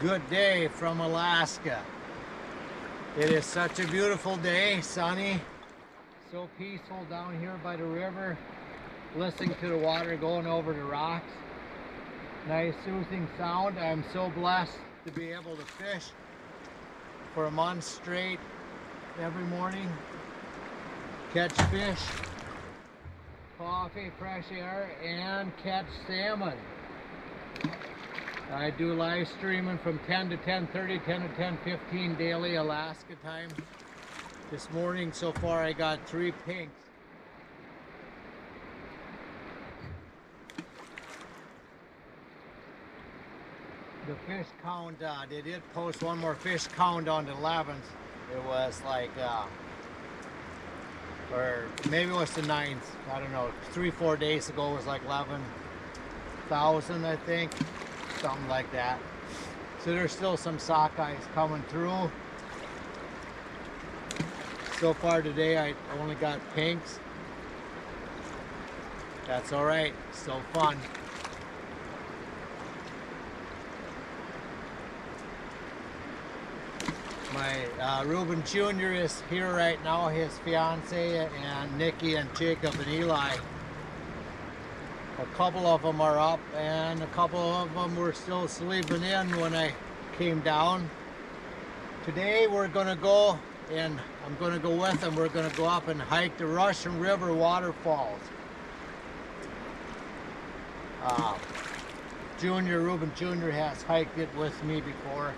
Good day from Alaska. It is such a beautiful day, sunny, so peaceful down here by the river, listening to the water going over the rocks. Nice soothing sound. I'm so blessed to be able to fish for a month straight every morning, catch fish, coffee, fresh air, and catch salmon. I do live streaming from 10 to 10:30, 10 to 10:15 daily Alaska time. This morning so far I got 3 pinks. The fish count, they did post one more fish count on the 11th. It was like, or maybe it was the 9th, I don't know, 3-4 days ago it was like 11,000 I think. Something like that. So there's still some sockeyes coming through. So far today I only got pinks. That's alright, still fun. My Reuben Jr. is here right now, his fiance and Nikki and Jacob and Eli. A couple of them are up and a couple of them were still sleeping in when I came down. Today we're going to go, and I'm going to go with them, we're going to go up and hike the Russian River waterfalls. Reuben Jr. has hiked it with me before.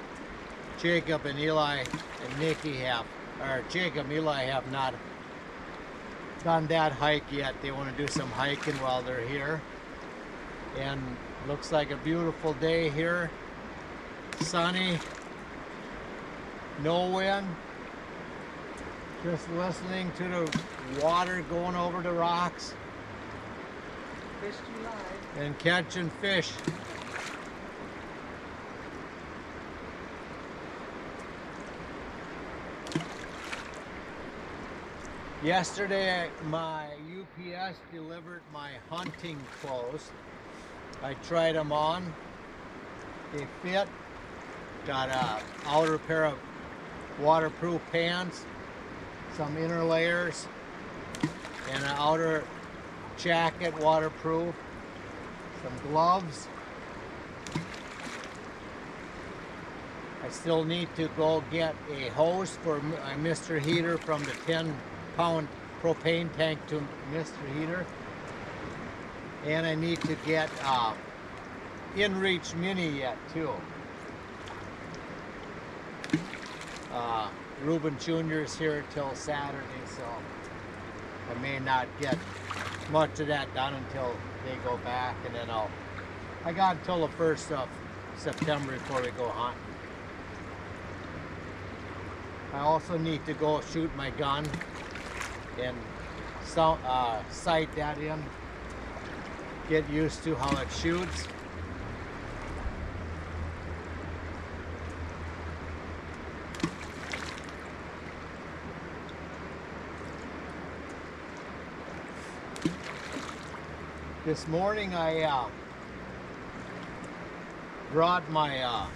Jacob and Eli and Nikki have, or Jacob and Eli have not done that hike yet. They want to do some hiking while they're here. And looks like a beautiful day here. Sunny, no wind. Just listening to the water going over the rocks. Fish July. And catching fish. Yesterday, my UPS delivered my hunting clothes. I tried them on. They fit. Got a outer pair of waterproof pants, some inner layers, and an outer jacket, waterproof, some gloves. I still need to go get a hose for my Mr. Heater from the 10-pound propane tank to Mr. Heater. And I need to get InReach Mini yet too. Reuben Jr. is here till Saturday, so I may not get much of that done until they go back, and then I got until the 1st of September before we go hunting. I also need to go shoot my gun and sight that in, get used to how it shoots. This morning I brought my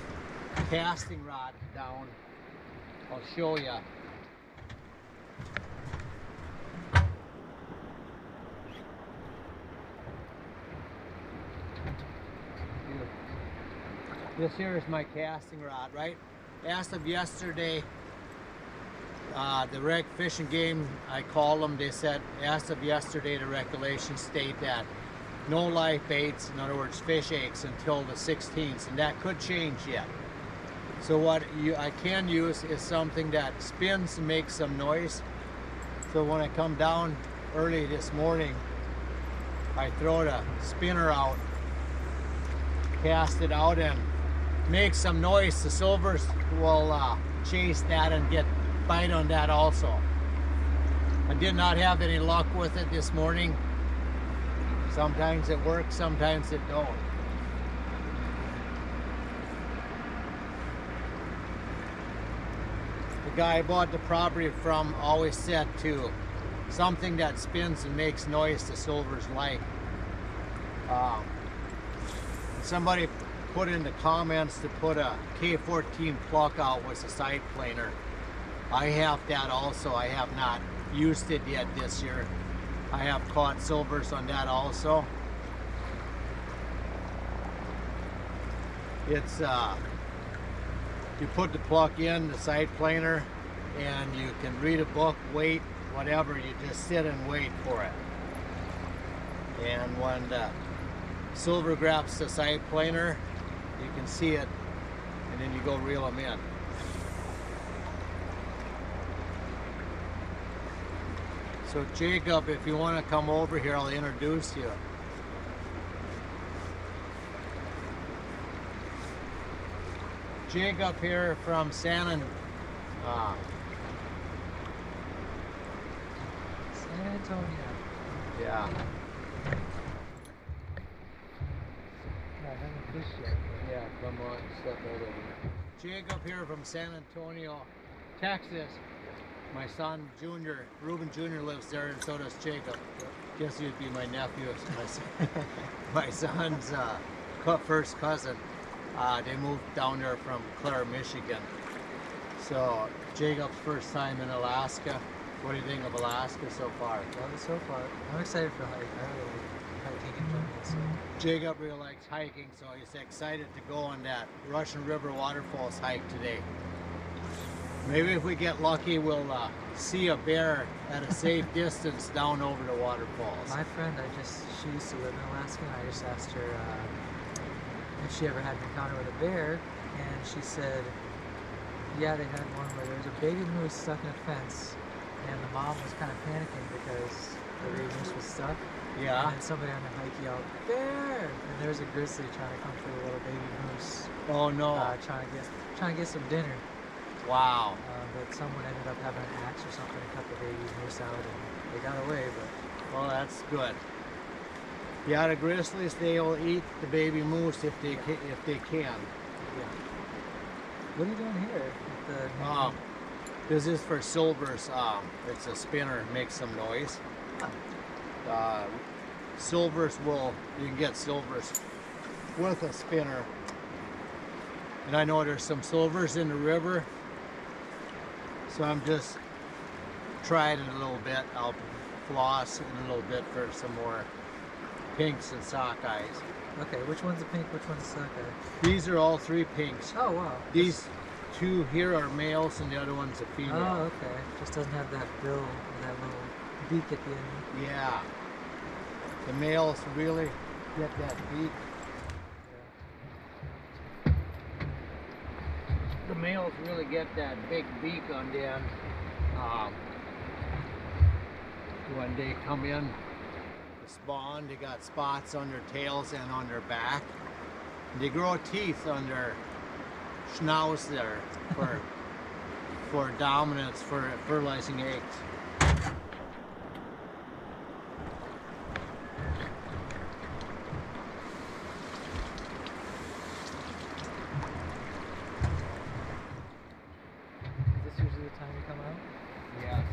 casting rod down. I'll show you. This here is my casting rod, right? As of yesterday, the rec fish and game, I called them, they said, as of yesterday, the regulations state that no live baits, in other words, fish eggs, until the 16th, and that could change yet. So what I can use is something that spins and makes some noise. So when I come down early this morning, I throw the spinner out, cast it out, and make some noise. The silvers will chase that and get bite on that also. I did not have any luck with it this morning. Sometimes it works, sometimes it don't. The guy I bought the property from always said to something that spins and makes noise the silvers like. Somebody put in the comments to put a K14 pluck out with a side planer. I have that also. I have not used it yet this year. I have caught silvers on that also. It's you put the pluck in the side planer and you can read a book, wait, whatever, you just sit and wait for it. And when the silver grabs the side planer, you can see it, and then you go reel them in. So Jacob, if you want to come over here, I'll introduce you. Jacob here from San Antonio. Yeah. I haven't fished yet. Yeah, come on, step out of here. Jacob here from San Antonio, Texas. My son, Junior, Ruben Jr. lives there, and so does Jacob. Guess he'd be my nephew. My son's first cousin. They moved down there from Clare, Michigan. So, Jacob's first time in Alaska. What do you think of Alaska so far? Love it so far. I'm excited for the hike. I really like hiking in general. So. Jacob really likes hiking, so he's excited to go on that Russian River waterfalls hike today. Maybe if we get lucky, we'll see a bear at a safe distance down over the waterfalls. My friend, she used to live in Alaska, and I just asked her if she ever had an encounter with a bear, and she said, yeah, they had one where there was a baby moose stuck in a fence, and the mom was kind of panicking because the baby moose was stuck. Yeah. And then somebody on the hike yelled, bear! And there was a grizzly trying to come for the little baby moose. Oh no. Trying to get some dinner. Wow. But someone ended up having an axe or something to cut the baby moose out, and they got away. But well, that's good. Yeah, the grizzlies, they'll eat the baby moose if they can. Yeah. What are you doing here? With this is for silvers. It's a spinner, makes some noise. Silvers you can get silvers with a spinner. And I know there's some silvers in the river, so I'm just trying it a little bit. I'll floss in a little bit for some more pinks and sockeyes. Okay, which one's a pink, which one's a sockeye? These are all three pinks. Oh wow. These two here are males and the other one's a female. Oh, okay. Just doesn't have that bill or that little beak at the end. Yeah. The males really get that beak. Yeah. The males really get that big beak on the end when they come in to spawn. They got spots on their tails and on their back. They grow teeth on their schnauz there for dominance, for fertilizing eggs. Is this usually the time you come out? Yes.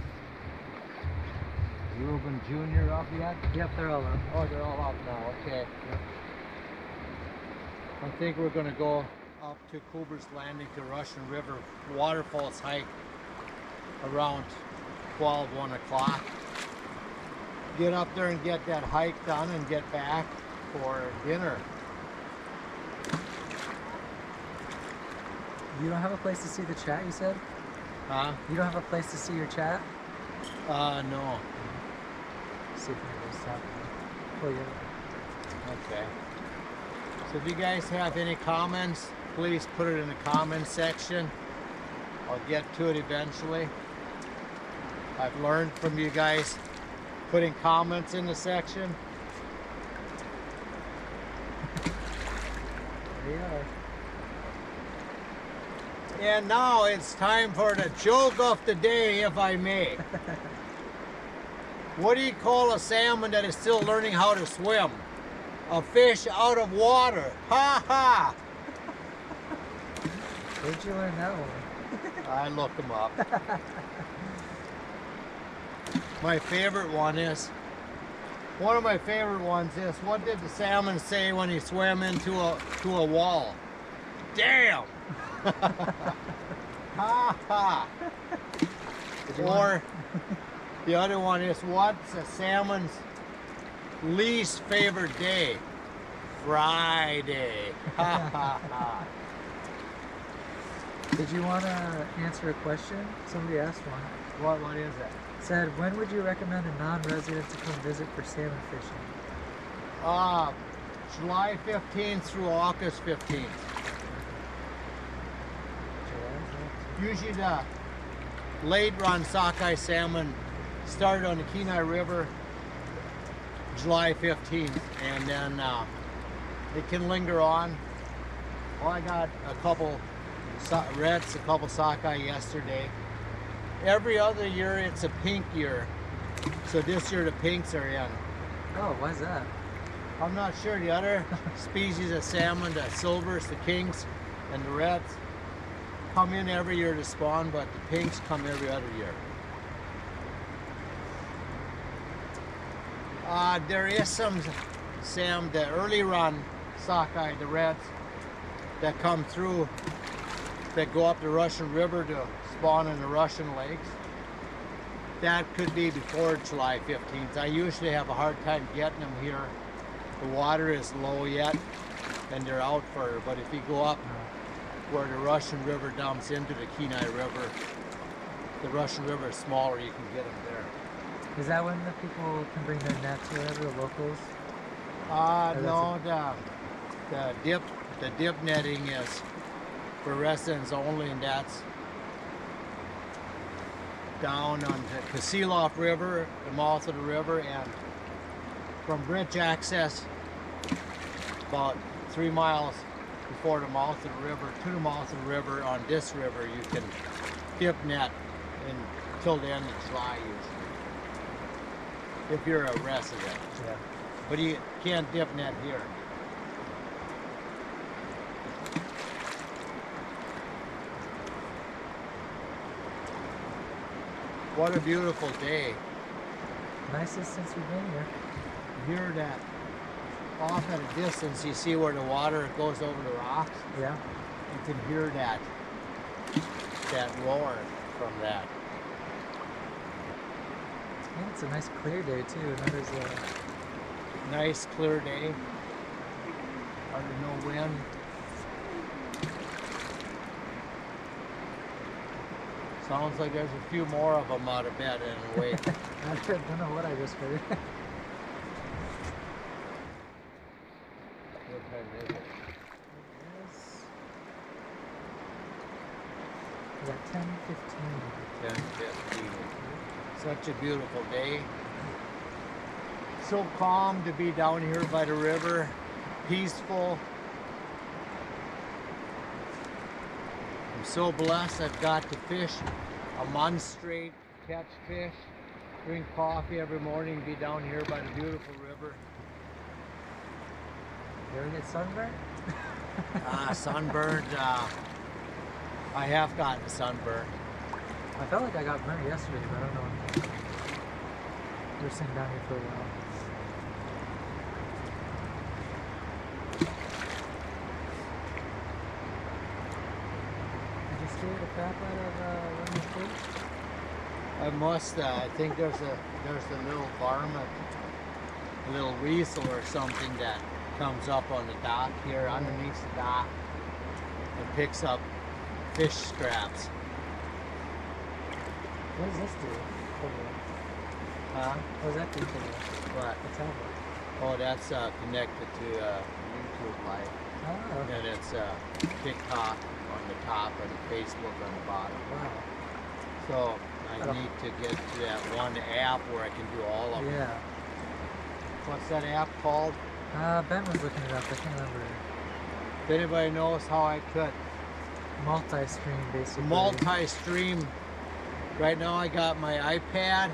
Ruben Jr. up yet? Yep, they're all up. Oh, they're all up now, okay. Yep. I think we're going to go up to Cooper's Landing to Russian River waterfalls hike around 1 o'clock. Get up there and get that hike done and get back for dinner. You don't have a place to see the chat, you said? Huh? You don't have a place to see your chat? No. See if anybody's talking. Oh yeah. Okay. So if you guys have any comments, please put it in the comment section. I'll get to it eventually. I've learned from you guys putting comments in the section. There you are. And now it's time for the joke of the day, if I may. What do you call a salmon that is still learning how to swim? A fish out of water. Ha ha! Where'd you learn that one? I looked them up. My favorite one is, One of my favorite ones is, what did the salmon say when he swam into a wall? Damn! Ha ha! Or the other one is, what's a salmon's least favorite day? Friday. Ha ha ha. Did you want to answer a question? Somebody asked one. What is it? Said, when would you recommend a non-resident to come visit for salmon fishing? July 15th through August 15th. Usually the late run sockeye salmon start on the Kenai River July 15th, and then it can linger on. Well, I got a couple reds, a couple sockeye yesterday. Every other year it's a pink year, so this year the pinks are in. Oh, why's that? I'm not sure. The other species of salmon, the silvers, the kings, and the reds, come in every year to spawn, but the pinks come every other year. There is some the early run sockeye, the reds, that come through, that go up the Russian River to spawn in the Russian lakes. That could be before July 15th. I usually have a hard time getting them here. The water is low yet, and they're out for, but if you go up where the Russian River dumps into the Kenai River, the Russian River is smaller, you can get them there. Is that when the people can bring their nets or whatever, the locals? No, the dip netting is for residents only, and that's down on the Kasilof River, the mouth of the river, and from bridge access about 3 miles before the mouth of the river to the mouth of the river. On this river you can dip net until the end of July usually, if you're a resident. Yeah. But you can't dip net here. What a beautiful day. Nicest since we've been here. Hear that off at a distance, you see where the water goes over the rocks? Yeah. You can hear that roar from that. Yeah, it's a nice clear day too. And there's a Nice clear day. Hardly no wind. Sounds like there's a few more of them out of bed and awake. I don't know what I just heard. What time is it? We got 10:15. 10:15. Such a beautiful day. So calm to be down here by the river. Peaceful. I'm so blessed I've got to fish a month straight, catch fish, drink coffee every morning, be down here by the beautiful river. You ever get sunburned? Sunburned, I have gotten sunburned. I felt like I got burnt yesterday, but I don't know. We were sitting down here for a while. Did you scare the crap out of one of the fish? I must, I think there's a little varmint, a little weasel or something that comes up on the dock here, underneath the dock, and picks up fish scraps. What does this do for you? Huh? What does that do for you? What? The tablet. Oh, that's connected to YouTube Live. Oh. And it's TikTok on the top and Facebook on the bottom. Wow. So I need to get to that one app where I can do all of them. Yeah. What's that app called? Ben was looking it up. I can't remember. If anybody knows how I could Multi-stream, basically. multi-stream. Right now I got my iPad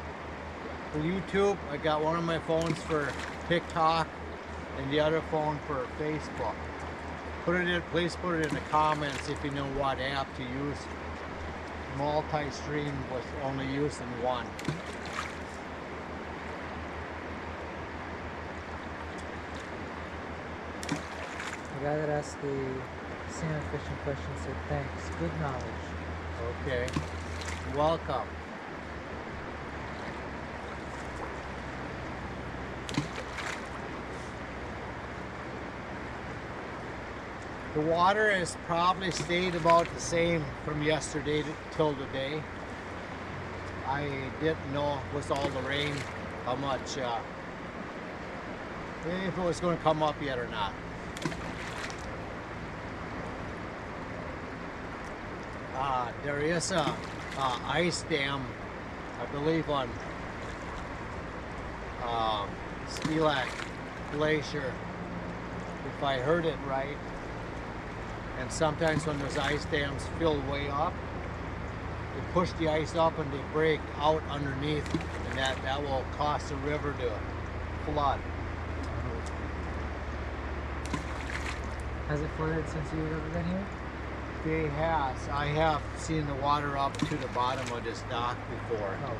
for YouTube. I got one of my phones for TikTok and the other phone for Facebook. Please put it in the comments if you know what app to use. Multi-stream was only using one. guy that asked the salmon fishing question said, thanks, good knowledge. Okay. Welcome. The water has probably stayed about the same from yesterday till today. I didn't know with all the rain how much, if it was going to come up yet or not. There is a ice dam, I believe, on Spelak Glacier, if I heard it right. And sometimes when those ice dams fill way up, they push the ice up and they break out underneath, and that will cause the river to flood. Has it flooded since you've ever been here? It has. I have seen the water up to the bottom of this dock before. Oh,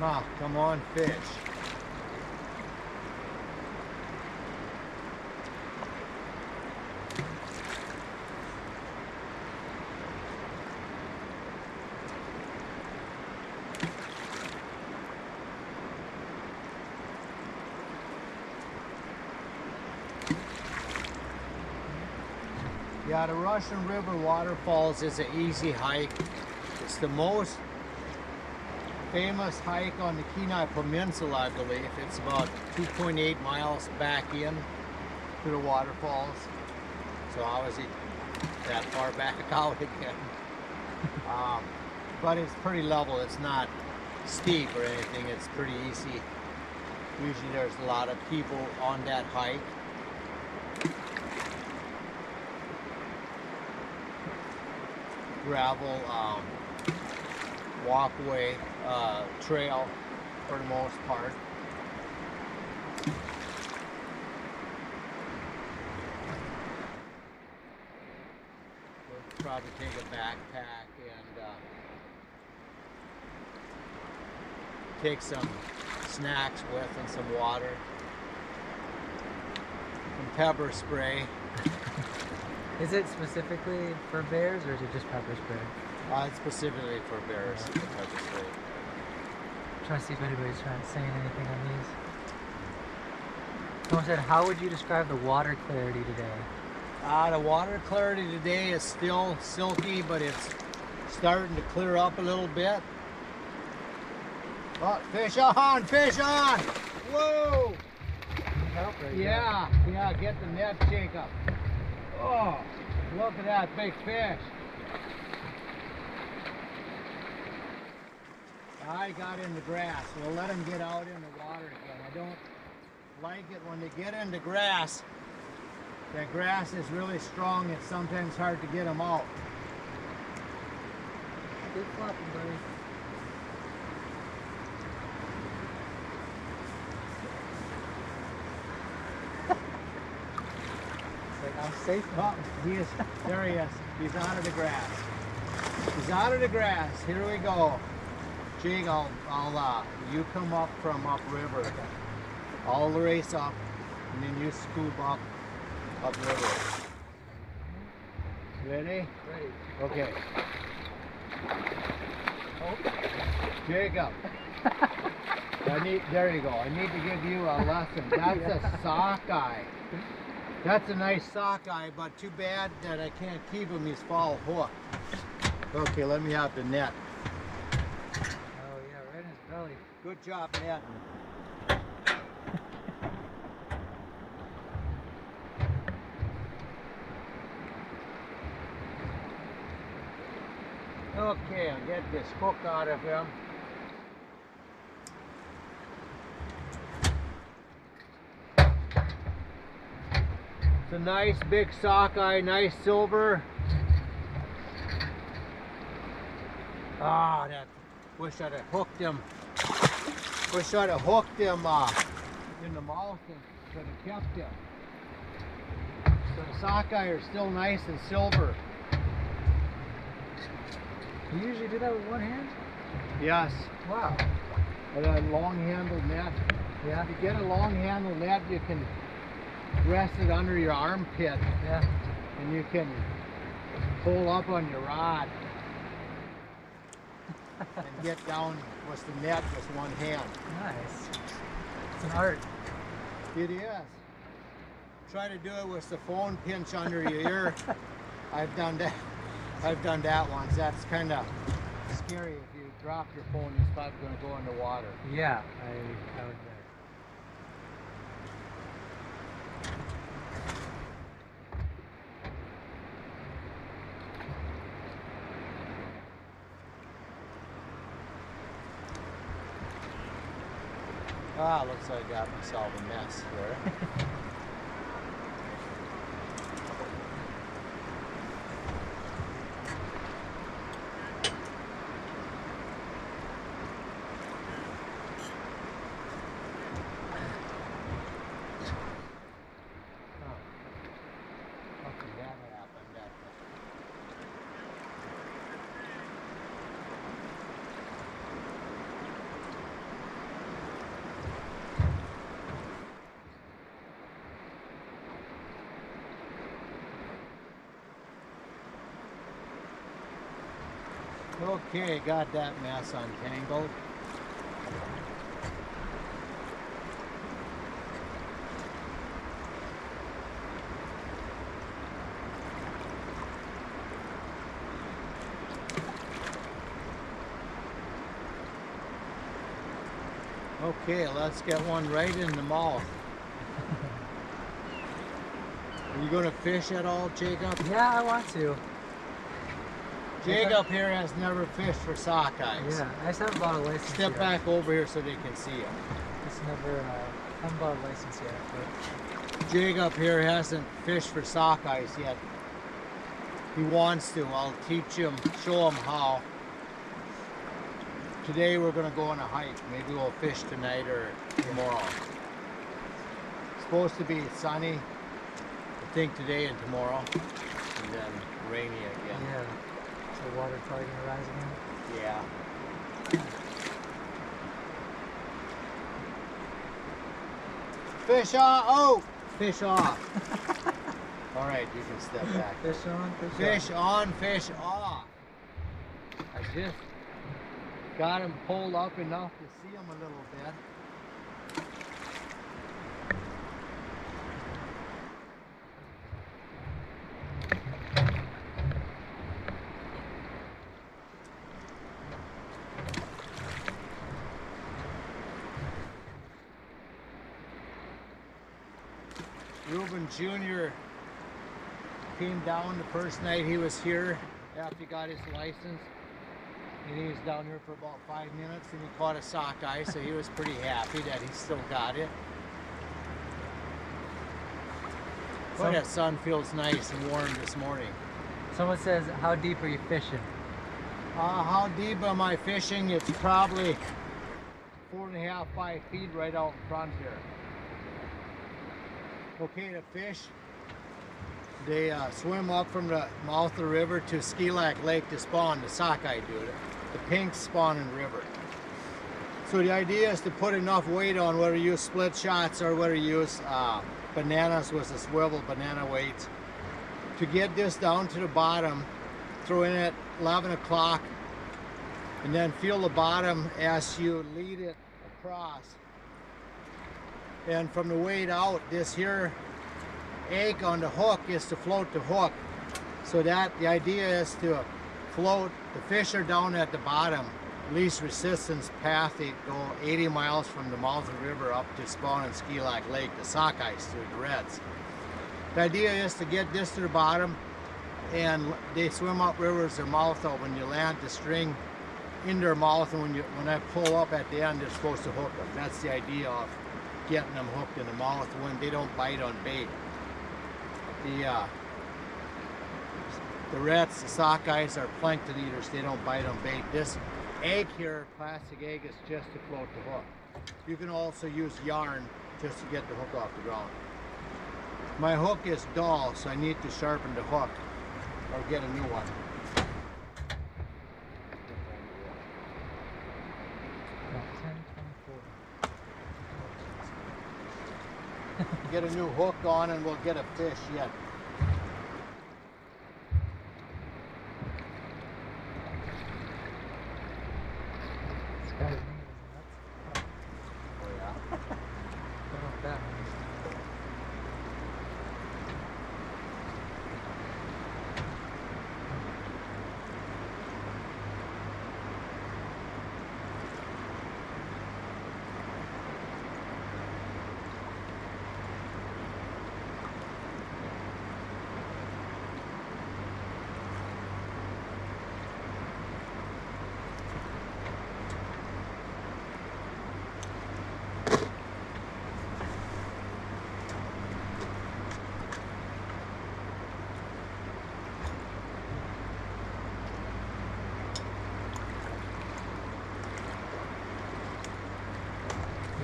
wow. Come on, fish. Yeah, the Russian River waterfalls is an easy hike. It's the most famous hike on the Kenai Peninsula, I believe. It's about 2.8 miles back in to the waterfalls. So obviously that far back out again. But it's pretty level. It's not steep or anything. It's pretty easy. Usually there's a lot of people on that hike. Gravel walkway, trail for the most part. We'll probably take a backpack and take some snacks with and some water, some pepper spray. Is it specifically for bears, or is it just pepper spray? It's specifically for bears, the pepper spray. I'm trying to see if anybody's saying anything on these. Someone said, how would you describe the water clarity today? The water clarity today is still silky, but it's starting to clear up a little bit. Oh, fish on, fish on! Whoa! Help right Yeah, get the net, Jacob. Oh, look at that big fish. I got in the grass. We'll let him get out in the water again. I don't like it when they get into grass. That grass is really strong. It's sometimes hard to get them out. Good flopping, buddy. I'm safe now. Oh, he is, there he is. He's out of the grass. He's out of the grass. Here we go. Jake, you come up from upriver. I'll race up, and then you scoop upriver. Ready? Ready. Okay. Oh, Jacob. There you go. I need to give you a lesson. That's a sockeye. That's a nice sockeye, but too bad that I can't keep him. He's foul hooked. Okay, let me have the net. Oh yeah, right in his belly. Good job, net. Okay, I'll get this hook out of him. It's a nice big sockeye, nice silver. Wish I'd have hooked him. Wish I'd have hooked him in the mouth and could have kept him. So the sockeye are still nice and silver. You usually do that with one hand? Yes. Wow. With a long-handled net. Yeah. If you get a long-handled net, you can rest it under your armpit. Yeah. And you can pull up on your rod and get down with the net with one hand. Nice. It's an art. It is. Try to do it with the phone pinch under your ear. I've done that. I've done that once. That's kind of scary. If you drop your phone, it's probably going to go in the water. Yeah, I would bet. Ah, looks like I got myself a mess there. Okay, got that mess untangled. Okay, let's get one right in the mouth. Are you going to fish at all, Jacob? Yeah, I want to. Jacob here has never fished for sockeyes. Yeah, I just haven't bought a license Step yet. back over here so they can see you. Just never, haven't bought a license yet. But Jacob here hasn't fished for sockeyes yet. He wants to. I'll teach him, show him how. Today we're going to go on a hike. Maybe we'll fish tonight or tomorrow. It's supposed to be sunny, I think today and tomorrow, and then rainy again. yeah, so the water's probably gonna rise again. Yeah. Fish off! Oh! Fish off. All right, you can step back. Fish on, fish Fish on, fish off. I just got him pulled up enough to see him a little bit. Ruben Jr. came down the first night he was here after he got his license, and he was down here for about 5 minutes, and he caught a sockeye, so he was pretty happy that he still got it. But that sun feels nice and warm this morning. Someone says, how deep are you fishing? How deep am I fishing? It's probably 4.5, 5 feet right out in front here. Okay, to fish, they swim up from the mouth of the river to Skilac Lake to spawn. The sockeye do it. The pinks spawn in the river. So the idea is to put enough weight on, whether you use split shots or whether you use bananas with a swivel banana weights, to get this down to the bottom, throw in at 11 o'clock, and then feel the bottom as you lead it across. And from the weight out, this here egg on the hook is to float the hook. So that the idea is to float, the fish are down at the bottom, least resistance path. They go 80 miles from the mouth of the river up to spawn in Skilac Lake, the sockeyes through the reds. The idea is to get this to the bottom, and they swim up rivers, their mouth out. When you land the string in their mouth, and when I pull up at the end, they're supposed to hook them. That's the idea of getting them hooked in the mouth when they don't bite on bait. The reds, the sockeyes, are plankton eaters. They don't bite on bait. This egg here, plastic egg, is just to float the hook. You can also use yarn just to get the hook off the ground. My hook is dull, so I need to sharpen the hook or get a new one. get a new hook on and we'll get a fish yet. This guy's name is nuts. Oh yeah. Don't know what that means.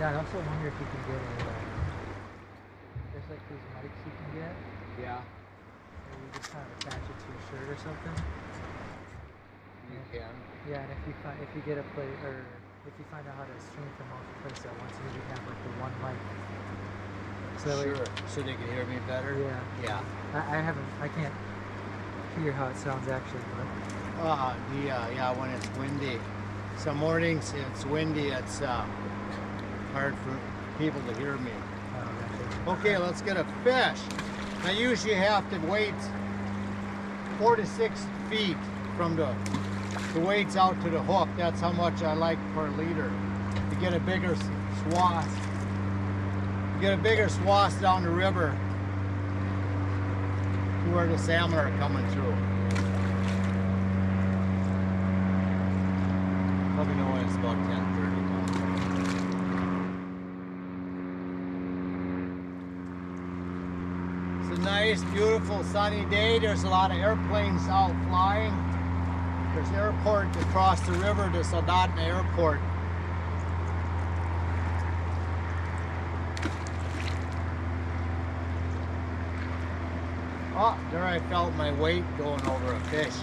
Yeah, I also wonder if you can get there's like these mics you can get, Yeah, where you just kind of attach it to your shirt or something. you can. Yeah, and if you get a play, or if you find out how to stream from multiple places at once, you can have like the one mic. So that way- Sure. So they can hear me better? Yeah. Yeah. I can't hear how it sounds actually, but Yeah, when it's windy. Some mornings it's windy, it's hard for people to hear me. gotcha. Okay, let's get a fish. I usually have to wait 4 to 6 feet from the weights out to the hook. That's how much I like per leader. To get a bigger swath. You get a bigger swath down the river to where the salmon are coming through. Let me know when it's about 10:30. It's a nice, beautiful, sunny day. There's a lot of airplanes out flying. There's an airport across the river, the Soldotna Airport. Oh, there I felt my weight going over a fish.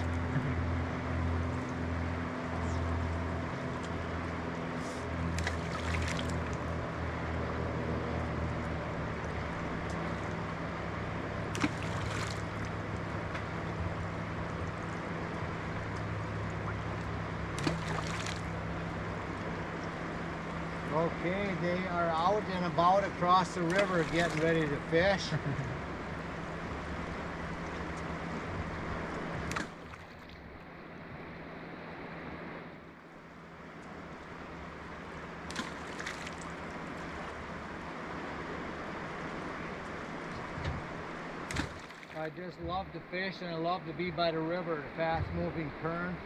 Okay, they are out and about across the river getting ready to fish. I just love to fish and I love to be by the river, the fast moving current.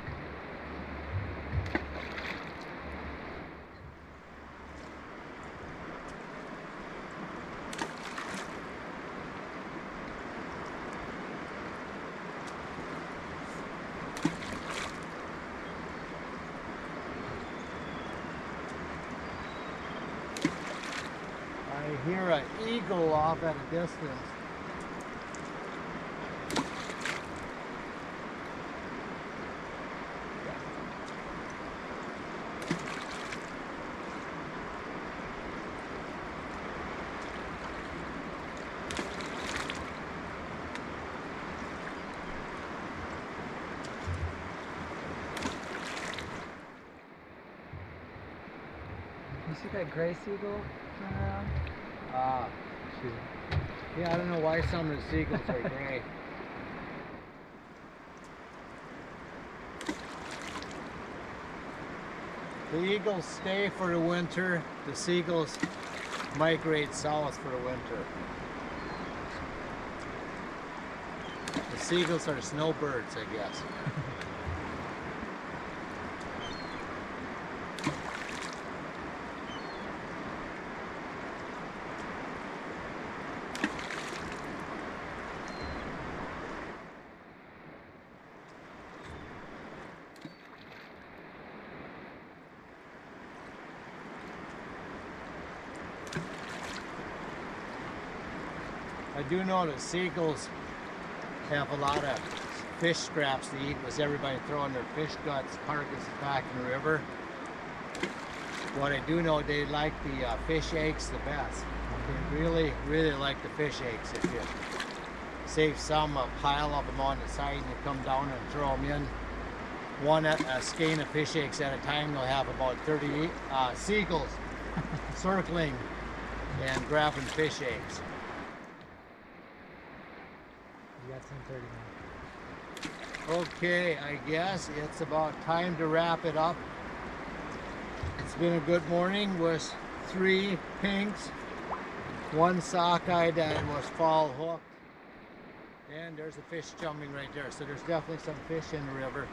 I hear an eagle off at a distance. You see that gray seagull running around? Shoot. Yeah, I don't know why some of the seagulls are gray. The eagles stay for the winter. The seagulls migrate south for the winter. The seagulls are snowbirds, I guess. I do know that seagulls have a lot of fish scraps to eat, with everybody throwing their fish guts, carcasses back in the river. What I do know, they like the fish eggs the best. They really, really like the fish eggs. If you save some, a pile of them on the side, and you come down and throw them in. A skein of fish eggs at a time, they'll have about 38 seagulls circling and grabbing fish eggs. You got 10:30 now. Okay, I guess it's about time to wrap it up. It's been a good morning with 3 pinks, 1 sockeye that was fall hooked, and there's a fish jumping right there. So there's definitely some fish in the river.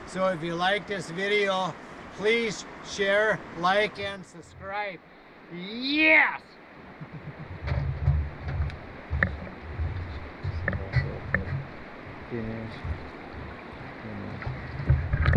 So if you like this video, please share, like, and subscribe. Yes! Finish.